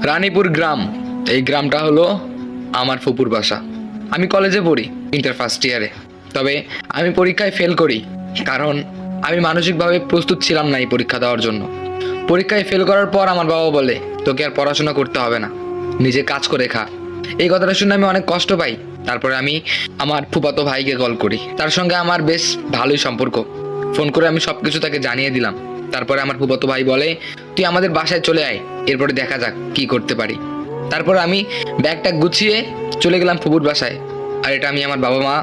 রানীপুর গ্রাম। এই গ্রামটা হলো আমার ফুপুর বাসা। আমি কলেজে পড়ি, ইন্টার ফার্স্ট ইয়ারে। তবে আমি পরীক্ষায় ফেল করি, কারণ আমি মানসিকভাবে প্রস্তুত ছিলাম না এই পরীক্ষা দেওয়ার জন্য। পরীক্ষায় ফেল করার পর আমার বাবা বলে, তোকে আর পড়াশোনা করতে হবে না, নিজে কাজ করে খা। এই কথাটা শুনে আমি অনেক কষ্ট পাই। তারপরে আমি আমার ফুফাতো ভাইকে কল করি, তার সঙ্গে আমার বেশ ভালোই সম্পর্ক। ফোন করে আমি সবকিছু তাকে জানিয়ে দিলাম। তারপরে আমার ফুফাতো ভাই বলে, তুই আমাদের বাসায় চলে আয়, এরপরে দেখা যাক কি করতে পারি। তারপর আমি ব্যাগটা গুছিয়ে চলে গেলাম ফুপুর বাসায়। আর এটা আমি আমার বাবা মা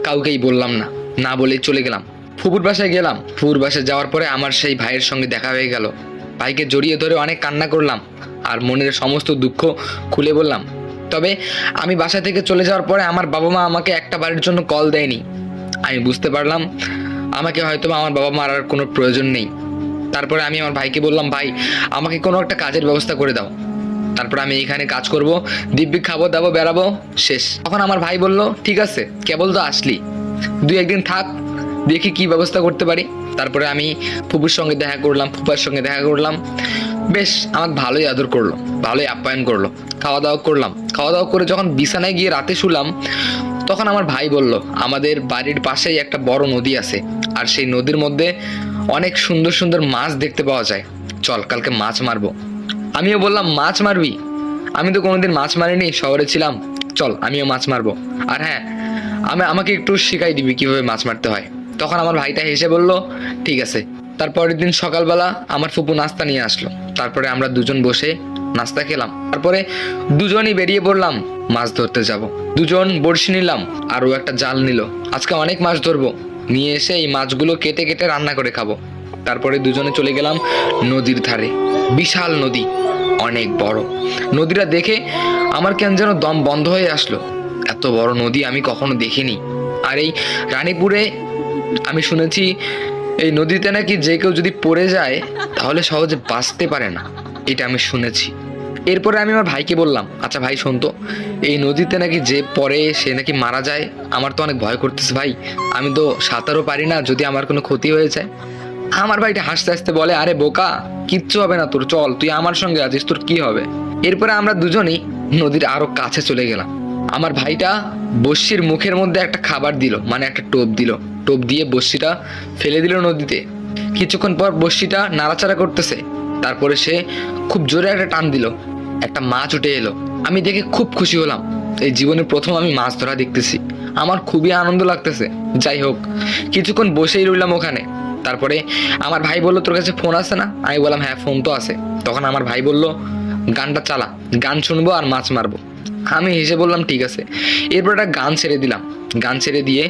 কাউকেই বললাম না, না বলেই চলে গেলাম। ফুপুর বাসায় গেলাম। ফুপুর বাসায় যাওয়ার পরে আমার সেই ভাইয়ের সঙ্গে দেখা হয়ে গেল। ভাইকে জড়িয়ে ধরে অনেক কান্না করলাম আর মনের সমস্ত দুঃখ খুলে বললাম। তবে আমি বাসা থেকে চলে যাওয়ার পরে আমার বাবা মা আমাকে একটা বারের জন্য কল দেয়নি। আমি বুঝতে পারলাম আমাকে হয়তো আমার বাবা মার আর কোনো প্রয়োজন নেই। তারপরে আমি আমার ভাইকে বললাম, ভাই আমাকে কোনো একটা কাজের ব্যবস্থা করে দাও, তারপর আমি এখানে কাজ করব, দিব্যি খাবো দাবো বেড়াবো, শেষ। তখন আমার ভাই বলল, ঠিক আছে, কেবল তো আসলি, দুই একদিন থাক, দেখি কি ব্যবস্থা করতে পারি। তারপরে আমি ফুপুর সঙ্গে দেখা করলাম, ফুপার সঙ্গে দেখা করলাম। বেশ আমাকে ভালোই আদর করলো, ভালোই আপ্যায়ন করলো। খাওয়া দাওয়া করলাম। খাওয়া দাওয়া করে যখন বিছানায় গিয়ে রাতে শুলাম, তখন আমার ভাই বলল, আমাদের বাড়ির পাশেই একটা বড় নদী আছে, আর সেই নদীর মধ্যে অনেক সুন্দর সুন্দর মাছ দেখতে পাওয়া যায়, চল কালকে মাছ মারবো। আমিও বললাম, মাছ মারবি? আমি তো কোনোদিন মাছ মারিনি, শহরে ছিলাম, চল আমিও মাছ মারবো। আর হ্যাঁ, আমাকে একটু শিখাই দিবি কিভাবে মাছ মারতে হয়। তখন আমার ভাইটা হেসে বলল, ঠিক আছে। তারপরের দিন সকালবেলা আমার ফুপু নাস্তা নিয়ে আসলো। তারপরে আমরা দুজন বসে নাস্তা খেলাম। তারপরে দুজনই বেরিয়ে পড়লাম মাছ ধরতে যাব। দুজন বড়শি নিলাম, আরও একটা জাল নিল। আজকে অনেক মাছ ধরবো, নিয়ে এসে এই মাছগুলো কেটে কেটে রান্না করে খাবো। তারপরে দুজনে চলে গেলাম নদীর ধারে। বিশাল নদী, অনেক বড়। নদীটা দেখে আমার কেন যেন দম বন্ধ হয়ে আসলো। এত বড় নদী আমি কখনো দেখিনি। আর এই রানীপুরে আমি শুনেছি এই নদীতে নাকি যে কেউ যদি পড়ে যায় তাহলে সহজে বাঁচতে পারে না, এটা আমি শুনেছি। এরপরে আমি আমার ভাইকে বললাম, আচ্ছা ভাই শোন তো, এই নদীতে নাকি যে পড়ে সে নাকি মারা যায়। আমার তো অনেক ভয় করতেছে ভাই, আমি তো সাঁতারও পারি না, যদি আমার কোনো ক্ষতি হয়ে যায়। আমার ভাইটা হাসতে হাসতে বলে, আরে বোকা, কিচ্ছু হবে না তোর, চল তুই আমার সঙ্গে আছিস, তোর কি হবে। এরপরে আমরা দুজনেই নদীর আরো কাছে চলে গেলাম। আমার ভাইটা বড়শির মুখের মধ্যে একটা খাবার দিল, মানে একটা টোপ দিল। টোপ দিয়ে বড়শিটা ফেলে দিল নদীতে। কিছুক্ষণ পর বড়শিটা নাড়াচাড়া করতেছে। তারপরে সে খুব জোরে একটা টান দিল, একটা মাছ উঠে এলো। আমি দেখে খুব খুশি হলাম, এই জীবনের প্রথম আমি মাছ ধরা দেখতেছি, আমার খুবই আনন্দ লাগতেছে। যাই হোক, কিছুক্ষণ বসেই রইলাম ওখানে। তারপরে আমার ভাই বলল, তোর কাছে ফোন আছে না? আমি বললাম, হ্যাঁ ফোন তো আছে। তখন আমার ভাই বলল, গানটা চালা, গান শুনবো আর মাছ মারবো। আমি হেসে বললাম, ঠিক আছে। এরপর একটা গান ছেড়ে দিলাম। গান ছেড়ে দিয়ে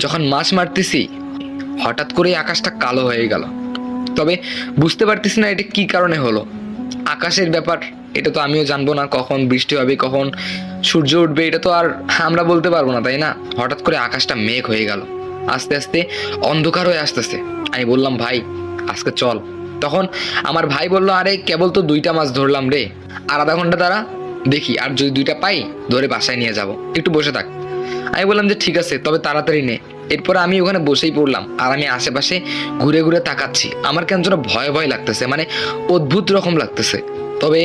যখন মাছ মারতেছি, হঠাৎ করে আকাশটা কালো হয়ে গেল। তবে বুঝতে পারতেছি না এটা কি কারণে হলো। আকাশের ব্যাপার, এটা তো আমিও জানবো না, কখন বৃষ্টি হবে, কখন সূর্য উঠবে, এটা তো আর আমরা বলতে পারবো না, তাই না? হঠাৎ করে আকাশটা মেঘ হয়ে গেল, আস্তে আস্তে অন্ধকার হয়ে আসতেছে। আমি বললাম, ভাই আজকে চল। তখন আমার ভাই বলল, আরে কেবল তো 2টা মাছ ধরলাম রে, আর আধা ঘন্টা দ্বারা দেখি, আর যদি 2টা পাই ধরে বাসায় নিয়ে যাব, একটু বসে থাক। আমি বললাম যে ঠিক আছে, তবে তাড়াতাড়ি নে। এরপর আমি ওখানে বসেই পড়লাম, আর আমি আশেপাশে ঘুরে ঘুরে তাকাচ্ছি। আমার কেন যেন ভয় ভয় লাগতেছে, মানে অদ্ভুত রকম লাগতেছে। তবে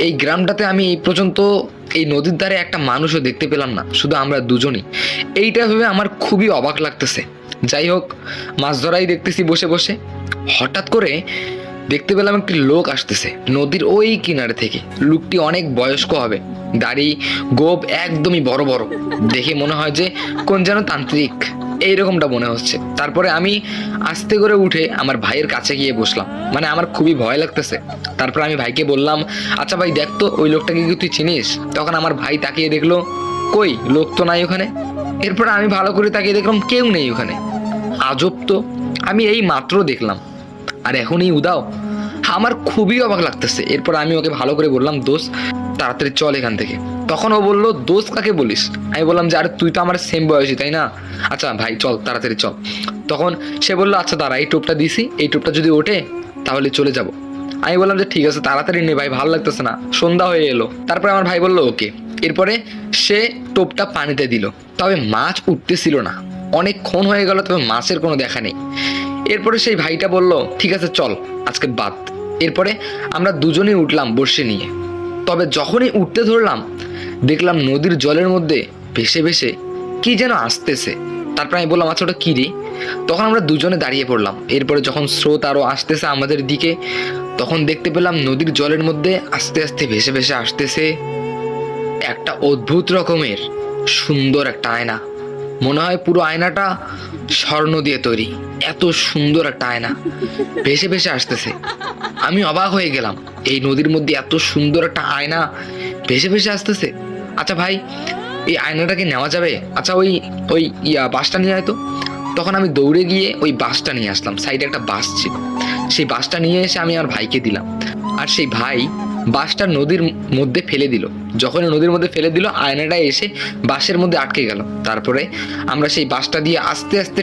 এই গ্রামটাতে আমি এই পর্যন্ত এই নদীর ধারে একটা মানুষও দেখতে পেলাম না, শুধু আমরা দুজনই। এইটা ভেবে আমার খুবই অবাক লাগতেছে। যাই হোক, মাছ ধরাই দেখতেছি বসে বসে। হঠাৎ করে দেখতে পেলাম একটি লোক আসতেছে নদীর ওই কিনারে থেকে। লোকটি অনেক বয়স্ক হবে, দাড়ি গোঁফ একদমই বড় বড়, দেখে মনে হয় যে কোন যেন তান্ত্রিক, এইরকমটা মনে হচ্ছে। তারপরে আমি আস্তে করে উঠে আমার ভাইয়ের কাছে গিয়ে বসলাম, মানে আমার খুবই ভয় লাগতেছে। তারপর আমি ভাইকে বললাম, আচ্ছা ভাই দেখ তো, ওই লোকটাকে কি তুই চিনিস? তখন আমার ভাই তাকিয়ে দেখলো, কই লোক তো নাই ওখানে। এরপর আমি ভালো করে তাকিয়ে দেখলাম কেউ নেই ওখানে। আজব তো, আমি এই মাত্র দেখলাম আর এখনই উদাও। আমার খুবই অবাক লাগতেছে। এরপর আমি ওকে ভালো করে বললাম, দোস্ত তাড়াতাড়ি চল এখান থেকে। তখন ও বললো, দোস্ত কাকে বলিস? আমি বললাম যে আরে তুই তো আমার সেম বয়সী, তাই না? আচ্ছা ভাই চল, তাড়াতাড়ি চল। তখন সে বললো, আচ্ছা দাঁড়া, এই টোপটা দিছি, এই টোপটা যদি ওঠে তাহলে চলে যাব। আমি বললাম যে ঠিক আছে, তাড়াতাড়ি নে ভাই, ভালো লাগতেছে না, সন্ধ্যা হয়ে এলো। তারপরে আমার ভাই বললো ওকে। এরপরে সে টোপটা পানিতে দিল, তবে মাছ উঠতেছিল না। অনেকক্ষণ হয়ে গেল, তবে মাছের কোনো দেখা নেই। এরপরে সেই ভাইটা বলল, ঠিক আছে চল, আজকে বাদ। এরপরে আমরা দুজনেই উঠলাম বড়শি নিয়ে। তবে যখনই উঠতে ধরলাম দেখলাম নদীর জলের মধ্যে ভেসে ভেসে কি যেন আসতেছে। তারপর আমি বললাম, আচ্ছা ওটা কী রে? তখন আমরা দুজনে দাঁড়িয়ে পড়লাম। এরপরে যখন স্রোত আরও আসতেছে আমাদের দিকে, তখন দেখতে পেলাম নদীর জলের মধ্যে আস্তে আস্তে ভেসে ভেসে আসতেছে একটা অদ্ভুত রকমের সুন্দর একটা আয়না। মনে হয় পুরো আয়নাটা স্বর্ণ দিয়ে তৈরি, এত সুন্দর একটা আয়না ভেসে ভেসে আসতেছে। আমি অবাক হয়ে গেলাম, এই নদীর মধ্যে এত সুন্দর একটা আয়না ভেসে ভেসে আসতেছে। আচ্ছা ভাই, এই আয়নাটাকে নেওয়া যাবে? আচ্ছা ওই ওই বাসটা নিয়ে আয় তো। তখন আমি দৌড়ে গিয়ে ওই বাসটা নিয়ে আসলাম। সাইডে একটা বাস ছিল, সেই বাসটা নিয়ে এসে আমি আমার ভাইকে দিলাম। আর সেই ভাই বাসটা নদীর মধ্যে ফেলে দিল। যখন নদীর মধ্যে ফেলে দিল, আয়নাটা এসে বাসের মধ্যে আটকে গেল। তারপরে আমরা সেই বাসটা দিয়ে আস্তে আস্তে